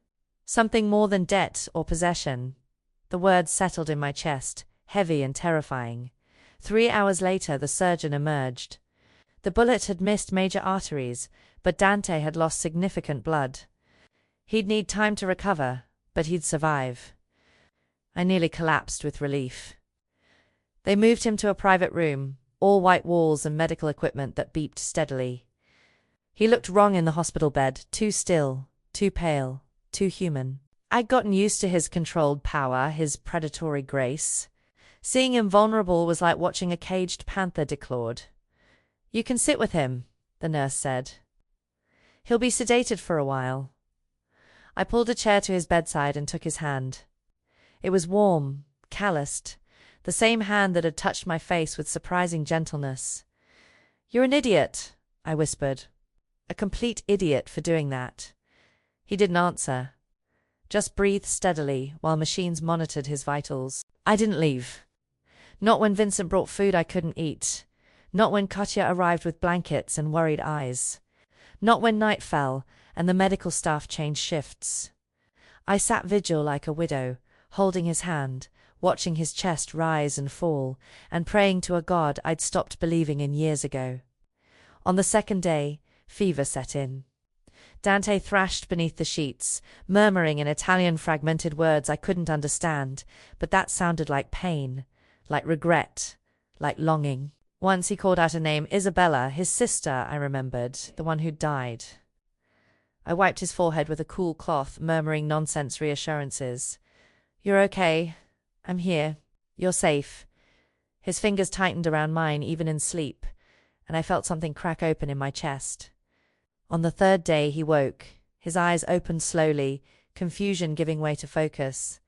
Something more than debt or possession." The words settled in my chest, heavy and terrifying. 3 hours later, the surgeon emerged. The bullet had missed major arteries, but Dante had lost significant blood. He'd need time to recover, but he'd survive. I nearly collapsed with relief. They moved him to a private room, all white walls and medical equipment that beeped steadily. He looked wrong in the hospital bed, too still, too pale, too human. I'd gotten used to his controlled power, his predatory grace. Seeing him vulnerable was like watching a caged panther declawed. "You can sit with him," the nurse said. "He'll be sedated for a while." I pulled a chair to his bedside and took his hand. It was warm, calloused, the same hand that had touched my face with surprising gentleness. "You're an idiot," I whispered. "A complete idiot for doing that." He didn't answer, just breathed steadily while machines monitored his vitals. I didn't leave. Not when Vincent brought food I couldn't eat. Not when Katya arrived with blankets and worried eyes. Not when night fell and the medical staff changed shifts. I sat vigil like a widow, holding his hand, watching his chest rise and fall, and praying to a God I'd stopped believing in years ago. On the second day, fever set in. Dante thrashed beneath the sheets, murmuring in Italian fragmented words I couldn't understand, but that sounded like pain, like regret, like longing. Once he called out a name, Isabella, his sister, I remembered, the one who'd died. I wiped his forehead with a cool cloth, murmuring nonsense reassurances. "You're okay. I'm here. You're safe." His fingers tightened around mine even in sleep, and I felt something crack open in my chest. On the third day he woke. His eyes opened slowly, confusion giving way to focus.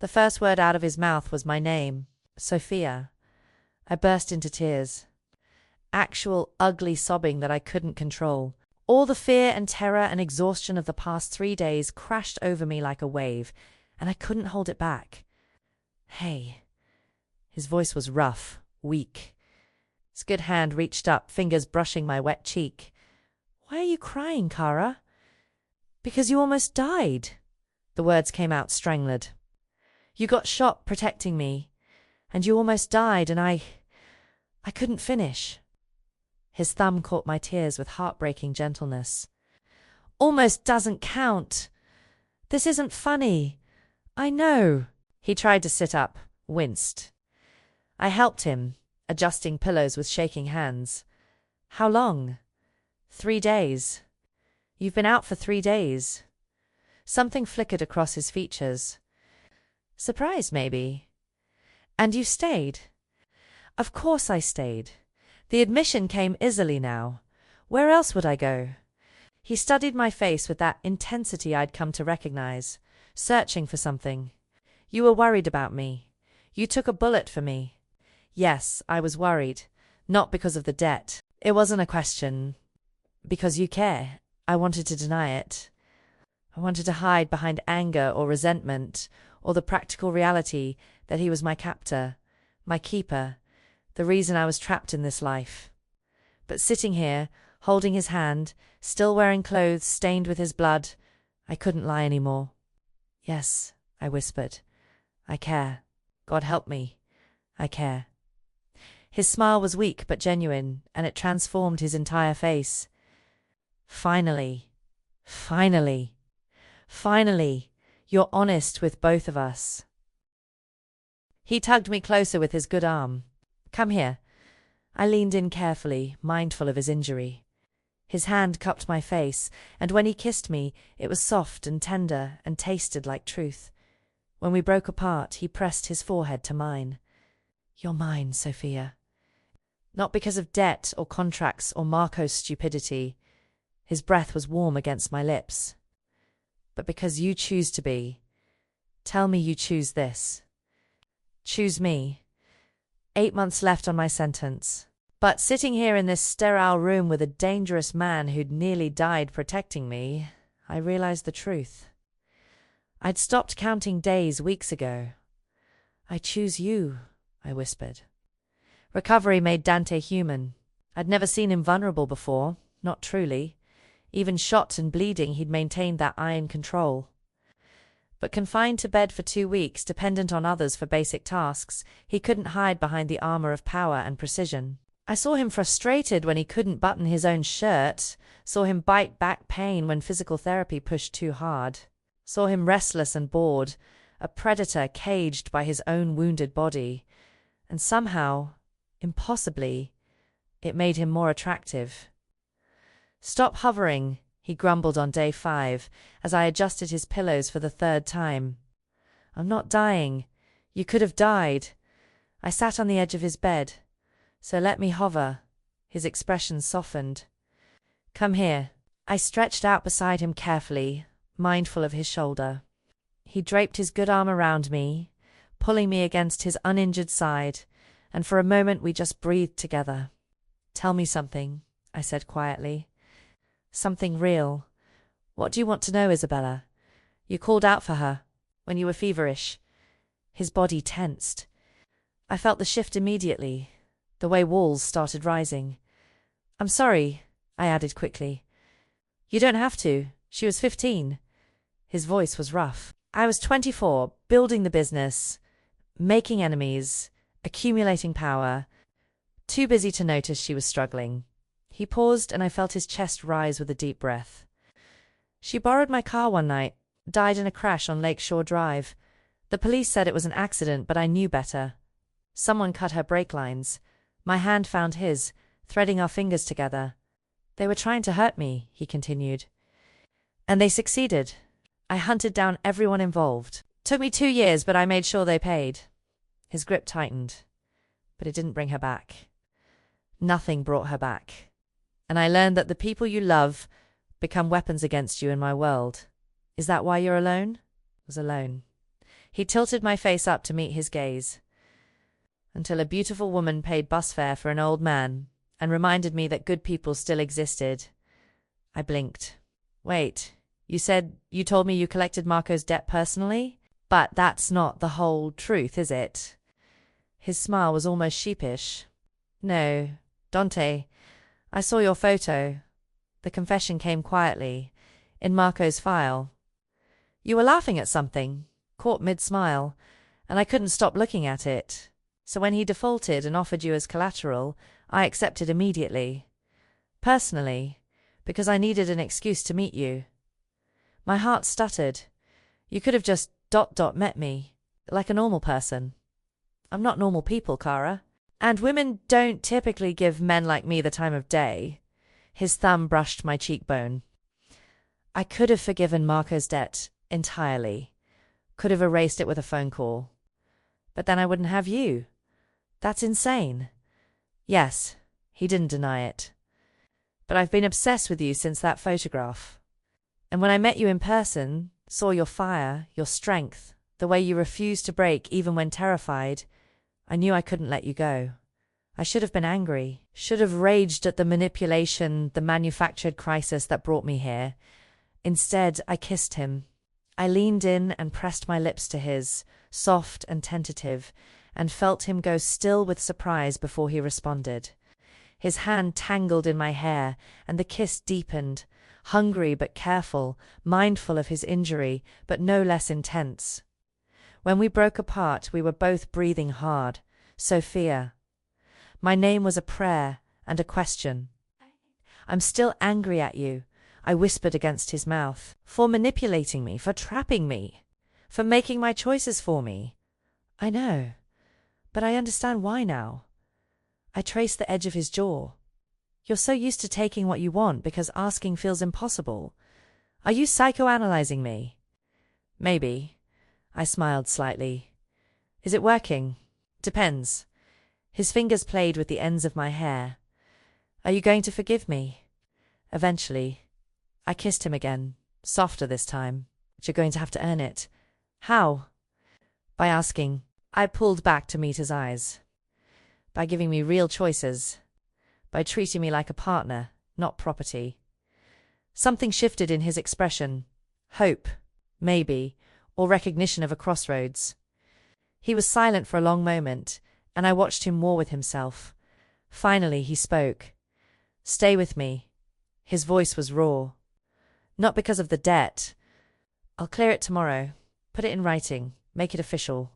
The first word out of his mouth was my name, Sophia. I burst into tears. Actual ugly sobbing that I couldn't control. All the fear and terror and exhaustion of the past 3 days crashed over me like a wave, and I couldn't hold it back. "Hey." His voice was rough, weak. His good hand reached up, fingers brushing my wet cheek. "Why are you crying, Kara?" "Because you almost died." The words came out strangled. "You got shot protecting me, and you almost died, and I couldn't finish." His thumb caught my tears with heartbreaking gentleness. "Almost doesn't count. This isn't funny. I know." He tried to sit up, winced. I helped him, adjusting pillows with shaking hands. "How long?" 3 days. "You've been out for 3 days." Something flickered across his features. "Surprised, maybe." "And you stayed?" "Of course I stayed. The admission came easily now. Where else would I go?" He studied my face with that intensity I'd come to recognize, searching for something. "You were worried about me. You took a bullet for me. Yes, I was worried. Not because of the debt. It wasn't a question. Because you care. I wanted to deny it. I wanted to hide behind anger or resentment, or the practical reality that he was my captor, my keeper, the reason I was trapped in this life. But sitting here, holding his hand, still wearing clothes stained with his blood, I couldn't lie anymore. Yes, I whispered. I care. God help me. I care. His smile was weak but genuine, and it transformed his entire face. Finally, finally, finally, you're honest with both of us. He tugged me closer with his good arm. Come here. I leaned in carefully, mindful of his injury. His hand cupped my face, and when he kissed me, it was soft and tender and tasted like truth. When we broke apart, he pressed his forehead to mine. You're mine, Sophia. Not because of debt or contracts or Marco's stupidity. His breath was warm against my lips. But because you choose to be. Tell me you choose this. Choose me. 8 months left on my sentence. But sitting here in this sterile room with a dangerous man who'd nearly died protecting me, I realized the truth. I'd stopped counting days weeks ago. I choose you, I whispered. Recovery made Dante human. I'd never seen him vulnerable before, not truly. Even shot and bleeding, he'd maintained that iron control. But confined to bed for 2 weeks, dependent on others for basic tasks, he couldn't hide behind the armor of power and precision. I saw him frustrated when he couldn't button his own shirt, saw him bite back pain when physical therapy pushed too hard, saw him restless and bored, a predator caged by his own wounded body, and somehow, impossibly, it made him more attractive. Stop hovering, he grumbled on day 5, as I adjusted his pillows for the 3rd time. I'm not dying. You could have died. I sat on the edge of his bed. So let me hover. His expression softened. Come here. I stretched out beside him carefully, mindful of his shoulder. He draped his good arm around me, pulling me against his uninjured side, and for a moment we just breathed together. Tell me something, I said quietly. Something real. What do you want to know, Isabella? You called out for her, when you were feverish. His body tensed. I felt the shift immediately, the way walls started rising. I'm sorry, I added quickly. You don't have to. She was 15. His voice was rough. I was 24, building the business, making enemies, accumulating power, too busy to notice she was struggling. He paused and I felt his chest rise with a deep breath. She borrowed my car one night, died in a crash on Lakeshore Drive. The police said it was an accident, but I knew better. Someone cut her brake lines. My hand found his, threading our fingers together. They were trying to hurt me, he continued. And they succeeded. I hunted down everyone involved. Took me 2 years, but I made sure they paid. His grip tightened. But it didn't bring her back. Nothing brought her back. And I learned that the people you love become weapons against you in my world. Is that why you're alone? I was alone. He tilted my face up to meet his gaze. Until a beautiful woman paid bus fare for an old man and reminded me that good people still existed. I blinked. Wait, you told me you collected Marco's debt personally? But that's not the whole truth, is it? His smile was almost sheepish. No, Dante, I saw your photo. The confession came quietly, in Marco's file. You were laughing at something, caught mid-smile, and I couldn't stop looking at it. So when he defaulted and offered you as collateral, I accepted immediately. Personally, because I needed an excuse to meet you. My heart stuttered. You could have just ... met me, like a normal person. I'm not normal people, Cara. And women don't typically give men like me the time of day. His thumb brushed my cheekbone. I could have forgiven Marco's debt entirely. Could have erased it with a phone call. But then I wouldn't have you. That's insane. Yes, he didn't deny it. But I've been obsessed with you since that photograph. And when I met you in person, saw your fire, your strength, the way you refused to break even when terrified, I knew I couldn't let you go. I should have been angry, should have raged at the manipulation, the manufactured crisis that brought me here. Instead, I kissed him. I leaned in and pressed my lips to his, soft and tentative, and felt him go still with surprise before he responded. His hand tangled in my hair, and the kiss deepened, hungry but careful, mindful of his injury, but no less intense. When we broke apart, we were both breathing hard. Sophia. My name was a prayer and a question. I'm still angry at you, I whispered against his mouth, for manipulating me, for trapping me, for making my choices for me. I know, but I understand why now. I traced the edge of his jaw. You're so used to taking what you want because asking feels impossible. Are you psychoanalyzing me? Maybe. I smiled slightly. Is it working? Depends. His fingers played with the ends of my hair. Are you going to forgive me? Eventually. I kissed him again, softer this time. But you're going to have to earn it. How? By asking. I pulled back to meet his eyes. By giving me real choices. By treating me like a partner, not property. Something shifted in his expression. Hope, maybe, or recognition of a crossroads. He was silent for a long moment, and I watched him war with himself. Finally he spoke. Stay with me. His voice was raw. Not because of the debt. I'll clear it tomorrow. Put it in writing. Make it official.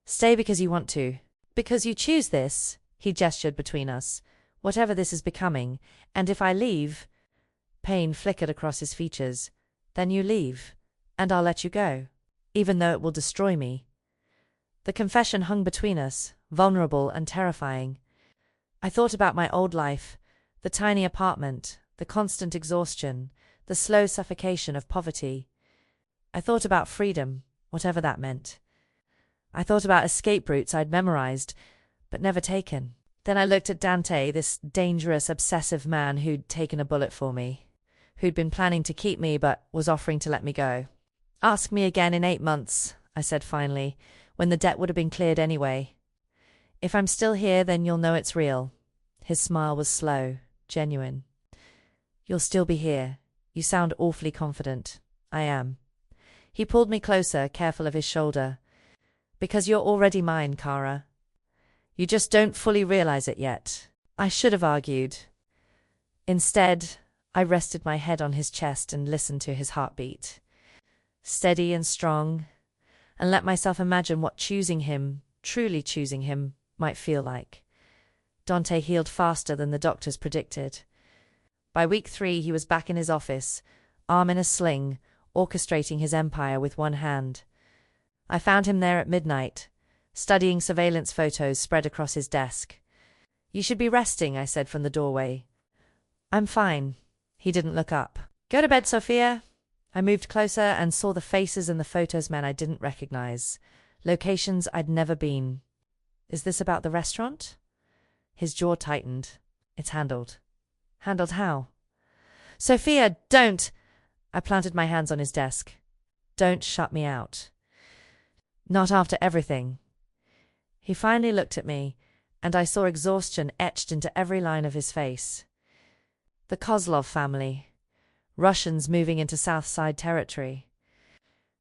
Stay because you want to. Because you choose this, he gestured between us, whatever this is becoming, and if I leave— Pain flickered across his features. Then you leave, and I'll let you go, even though it will destroy me. The confession hung between us, vulnerable and terrifying. I thought about my old life, the tiny apartment, the constant exhaustion, the slow suffocation of poverty. I thought about freedom, whatever that meant. I thought about escape routes I'd memorized, but never taken. Then I looked at Dante, this dangerous, obsessive man who'd taken a bullet for me, who'd been planning to keep me but was offering to let me go. Ask me again in 8 months, I said finally, when the debt would have been cleared anyway. If I'm still here, then you'll know it's real. His smile was slow, genuine. You'll still be here. You sound awfully confident. I am. He pulled me closer, careful of his shoulder. Because you're already mine, Kara. You just don't fully realize it yet. I should have argued. Instead, I rested my head on his chest and listened to his heartbeat. Steady and strong, and let myself imagine what choosing him, truly choosing him, might feel like. Dante healed faster than the doctors predicted. By week 3, he was back in his office, arm in a sling, orchestrating his empire with one hand. I found him there at midnight, studying surveillance photos spread across his desk. You should be resting, I said from the doorway. I'm fine. He didn't look up. Go to bed, Sophia. I moved closer and saw the faces in the photos men I didn't recognize, locations I'd never been. Is this about the restaurant? His jaw tightened. It's handled. Handled how? Sophia, don't! I planted my hands on his desk. Don't shut me out. Not after everything. He finally looked at me, and I saw exhaustion etched into every line of his face. The Kozlov family. Russians moving into South Side territory.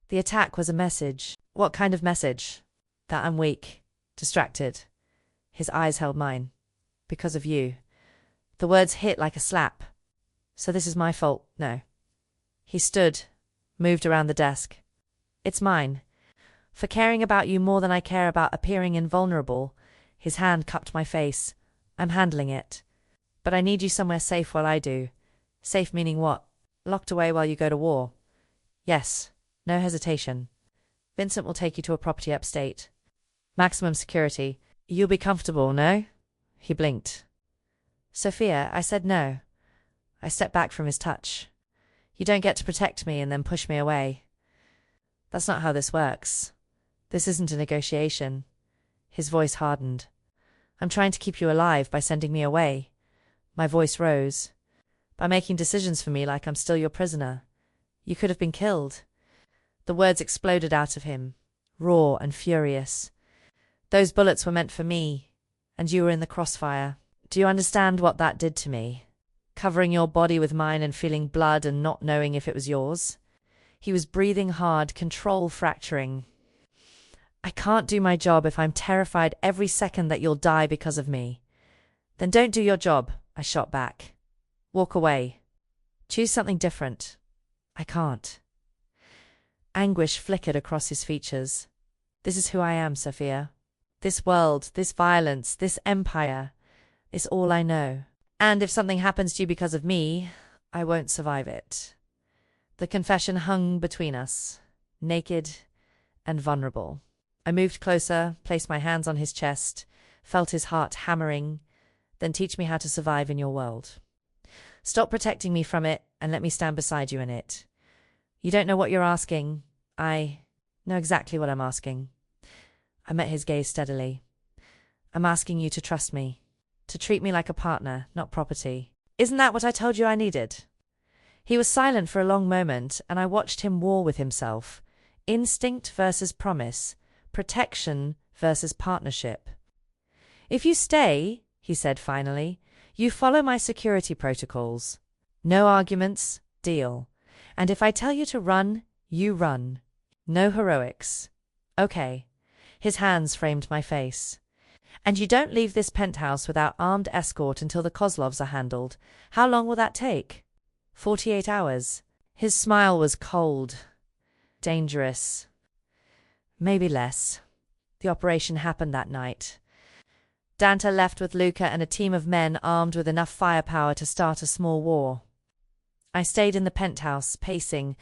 The attack was a message. What kind of message? That I'm weak, distracted. His eyes held mine. Because of you. The words hit like a slap. So this is my fault, no. He stood, moved around the desk. It's mine. For caring about you more than I care about appearing invulnerable. His hand cupped my face. I'm handling it. But I need you somewhere safe while I do. Safe meaning what? Locked away while you go to war. Yes, no hesitation. Vincent will take you to a property upstate. Maximum security. You'll be comfortable, no? He blinked. Sophia, I said no. I stepped back from his touch. You don't get to protect me and then push me away. That's not how this works. This isn't a negotiation. His voice hardened. I'm trying to keep you alive by sending me away. My voice rose. By making decisions for me like I'm still your prisoner. You could have been killed. The words exploded out of him, raw and furious. Those bullets were meant for me, and you were in the crossfire. Do you understand what that did to me? Covering your body with mine and feeling blood and not knowing if it was yours. He was breathing hard, control fracturing. I can't do my job if I'm terrified every second that you'll die because of me. Then don't do your job, I shot back. Walk away. Choose something different. I can't. Anguish flickered across his features. This is who I am, Sophia. This world, this violence, this empire is all I know. And if something happens to you because of me, I won't survive it. The confession hung between us, naked and vulnerable. I moved closer, placed my hands on his chest, felt his heart hammering. Then teach me how to survive in your world. Stop protecting me from it and let me stand beside you in it. You don't know what you're asking. I know exactly what I'm asking. I met his gaze steadily. I'm asking you to trust me, to treat me like a partner, not property. Isn't that what I told you I needed? He was silent for a long moment, and I watched him war with himself. Instinct versus promise, protection versus partnership. If you stay, he said finally, you follow my security protocols. No arguments, deal. And if I tell you to run, you run. No heroics. Okay. His hands framed my face. And you don't leave this penthouse without armed escort until the Kozlovs are handled. How long will that take? 48 hours. His smile was cold. Dangerous. Maybe less. The operation happened that night. Dante left with Luca and a team of men armed with enough firepower to start a small war. I stayed in the penthouse, pacing,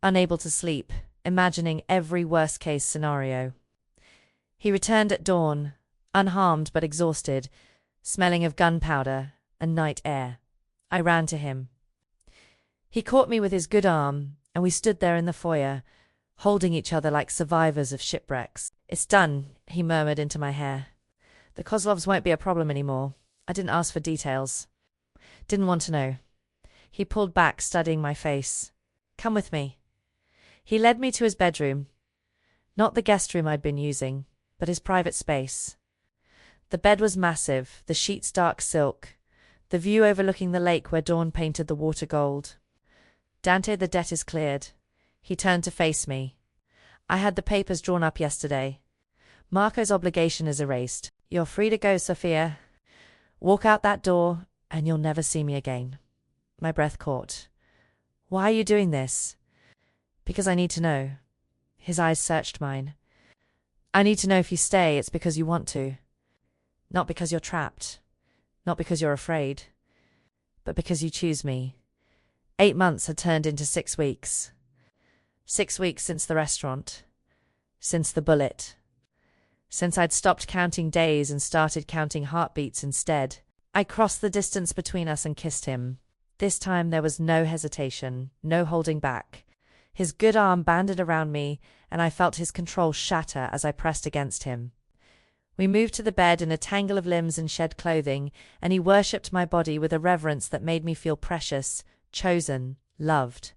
unable to sleep, imagining every worst-case scenario. He returned at dawn, unharmed but exhausted, smelling of gunpowder and night air. I ran to him. He caught me with his good arm, and we stood there in the foyer, holding each other like survivors of shipwrecks. It's done, he murmured into my hair. The Kozlovs won't be a problem anymore. I didn't ask for details. Didn't want to know. He pulled back, studying my face. Come with me. He led me to his bedroom. Not the guest room I'd been using, but his private space. The bed was massive, the sheets dark silk, the view overlooking the lake where dawn painted the water gold. Dante, the debt is cleared. He turned to face me. I had the papers drawn up yesterday. Marco's obligation is erased. You're free to go, Sophia. Walk out that door, and you'll never see me again. My breath caught. Why are you doing this? Because I need to know. His eyes searched mine. I need to know if you stay, it's because you want to. Not because you're trapped. Not because you're afraid. But because you choose me. 8 months had turned into 6 weeks. 6 weeks since the restaurant. Since the bullet. Since I'd stopped counting days and started counting heartbeats instead. I crossed the distance between us and kissed him. This time there was no hesitation, no holding back. His good arm banded around me, and I felt his control shatter as I pressed against him. We moved to the bed in a tangle of limbs and shed clothing, and he worshipped my body with a reverence that made me feel precious, chosen, loved.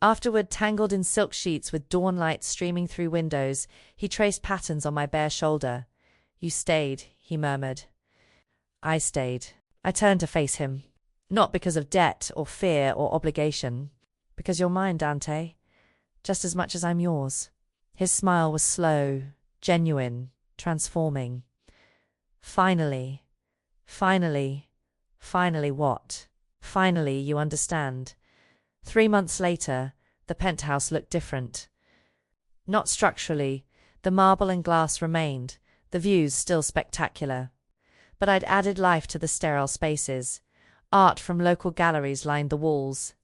Afterward, tangled in silk sheets with dawn light streaming through windows, he traced patterns on my bare shoulder. You stayed, he murmured. I stayed. I turned to face him. Not because of debt or fear or obligation. Because you're mine, Dante. Just as much as I'm yours. His smile was slow, genuine, transforming. Finally. Finally. Finally what? Finally you understand. 3 months later, the penthouse looked different. Not structurally, the marble and glass remained, the views still spectacular. But I'd added life to the sterile spaces. Art from local galleries lined the walls.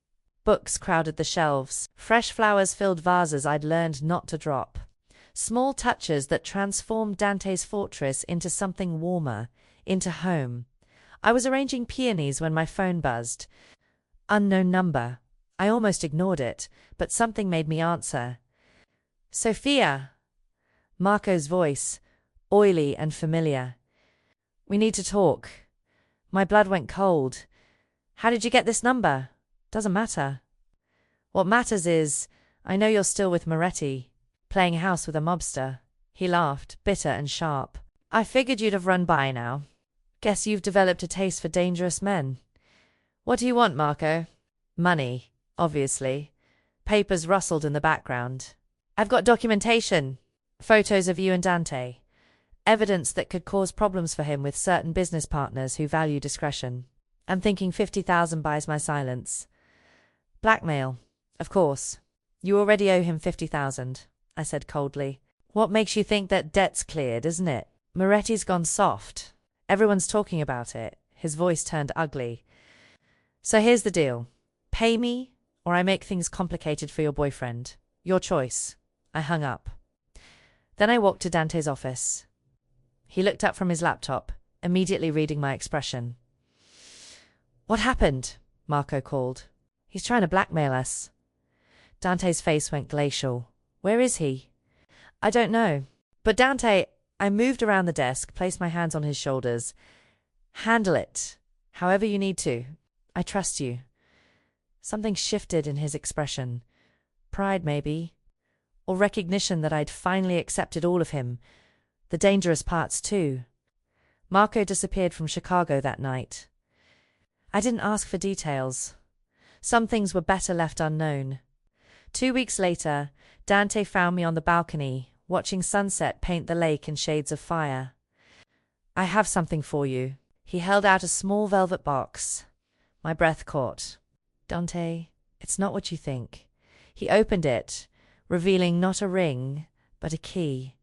Books crowded the shelves. Fresh flowers filled vases I'd learned not to drop. Small touches that transformed Dante's fortress into something warmer, into home. I was arranging peonies when my phone buzzed. Unknown number. I almost ignored it, but something made me answer. Sophia! Marco's voice, oily and familiar. We need to talk. My blood went cold. How did you get this number? Doesn't matter. What matters is, I know you're still with Moretti, playing house with a mobster. He laughed, bitter and sharp. I figured you'd have run by now. Guess you've developed a taste for dangerous men. What do you want, Marco? Money, obviously. Papers rustled in the background. I've got documentation. Photos of you and Dante. Evidence that could cause problems for him with certain business partners who value discretion. I'm thinking 50,000 buys my silence. Blackmail, of course. You already owe him 50,000, I said coldly. What makes you think that debt's cleared, isn't it? Moretti's gone soft. Everyone's talking about it. His voice turned ugly. So here's the deal. Pay me, or I make things complicated for your boyfriend. Your choice. I hung up. Then I walked to Dante's office. He looked up from his laptop, immediately reading my expression. What happened? Marco called. He's trying to blackmail us. Dante's face went glacial. Where is he? I don't know. But Dante, I moved around the desk, placed my hands on his shoulders. Handle it, however you need to. I trust you. Something shifted in his expression. Pride, maybe. Or recognition that I'd finally accepted all of him. The dangerous parts, too. Marco disappeared from Chicago that night. I didn't ask for details. Some things were better left unknown. 2 weeks later, Dante found me on the balcony, watching sunset paint the lake in shades of fire. I have something for you. He held out a small velvet box. My breath caught. Dante, it's not what you think. He opened it, revealing not a ring, but a key.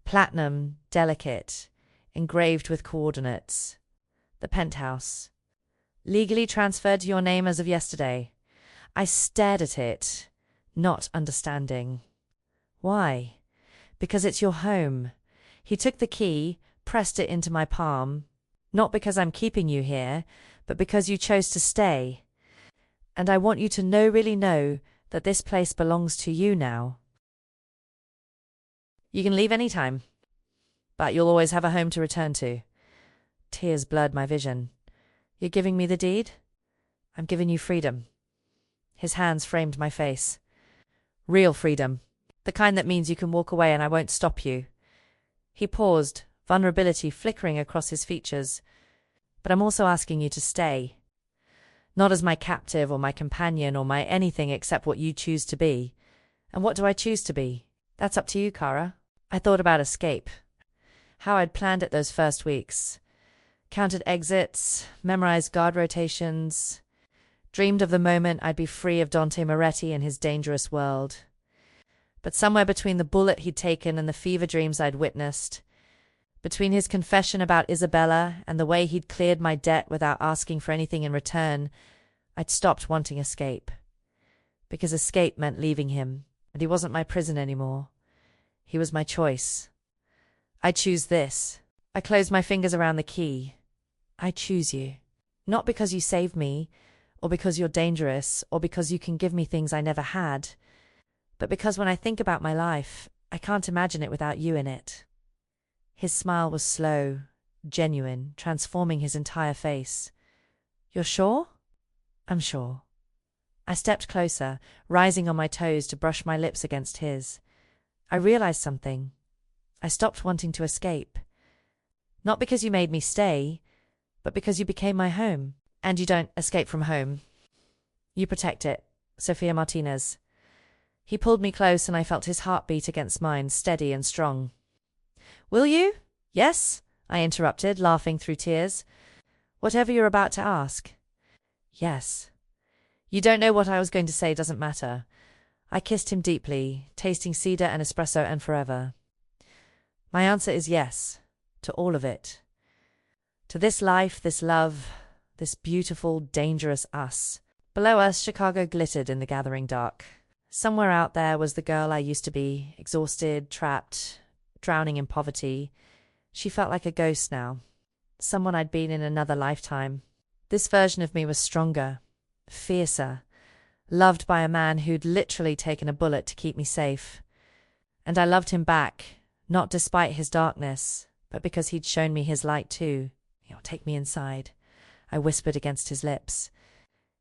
Platinum, delicate, engraved with coordinates. The penthouse. Legally transferred to your name as of yesterday. I stared at it, not understanding. Why? Because it's your home. He took the key, pressed it into my palm. Not because I'm keeping you here, but because you chose to stay. And I want you to really know that this place belongs to you now. You can leave any time, but you'll always have a home to return to. Tears blurred my vision. You're giving me the deed? I'm giving you freedom. His hands framed my face. Real freedom. The kind that means you can walk away and I won't stop you. He paused, vulnerability flickering across his features. But I'm also asking you to stay. Not as my captive or my companion or my anything except what you choose to be. And what do I choose to be? That's up to you, Kara. I thought about escape. How I'd planned it those first weeks. Counted exits, memorized guard rotations. Dreamed of the moment I'd be free of Dante Moretti and his dangerous world. But somewhere between the bullet he'd taken and the fever dreams I'd witnessed, between his confession about Isabella and the way he'd cleared my debt without asking for anything in return, I'd stopped wanting escape. Because escape meant leaving him, and he wasn't my prison anymore. He was my choice. I choose this. I closed my fingers around the key. I choose you. Not because you saved me, or because you're dangerous, or because you can give me things I never had, but because when I think about my life, I can't imagine it without you in it. His smile was slow, genuine, transforming his entire face. You're sure? I'm sure. I stepped closer, rising on my toes to brush my lips against his. I realized something. I stopped wanting to escape. Not because you made me stay, but because you became my home. And you don't escape from home. You protect it. Sophia Martinez. He pulled me close and I felt his heartbeat against mine, steady and strong. Will you? Yes? I interrupted, laughing through tears. Whatever you're about to ask. Yes. You don't know what I was going to say, doesn't matter. I kissed him deeply, tasting cedar and espresso and forever. My answer is yes, to all of it. To this life, this love, this beautiful, dangerous us. Below us, Chicago glittered in the gathering dark. Somewhere out there was the girl I used to be, exhausted, trapped, drowning in poverty. She felt like a ghost now, someone I'd been in another lifetime. This version of me was stronger, fiercer, loved by a man who'd literally taken a bullet to keep me safe. And I loved him back, not despite his darkness, but because he'd shown me his light too. Take me inside, I whispered against his lips.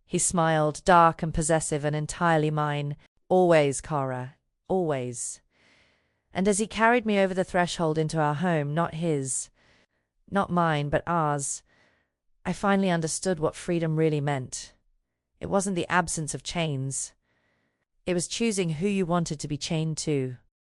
He smiled, dark and possessive and entirely mine. Always, Kara, always. And as he carried me over the threshold into our home, not his, not mine, but ours, I finally understood what freedom really meant. It wasn't the absence of chains. It was choosing who you wanted to be chained to.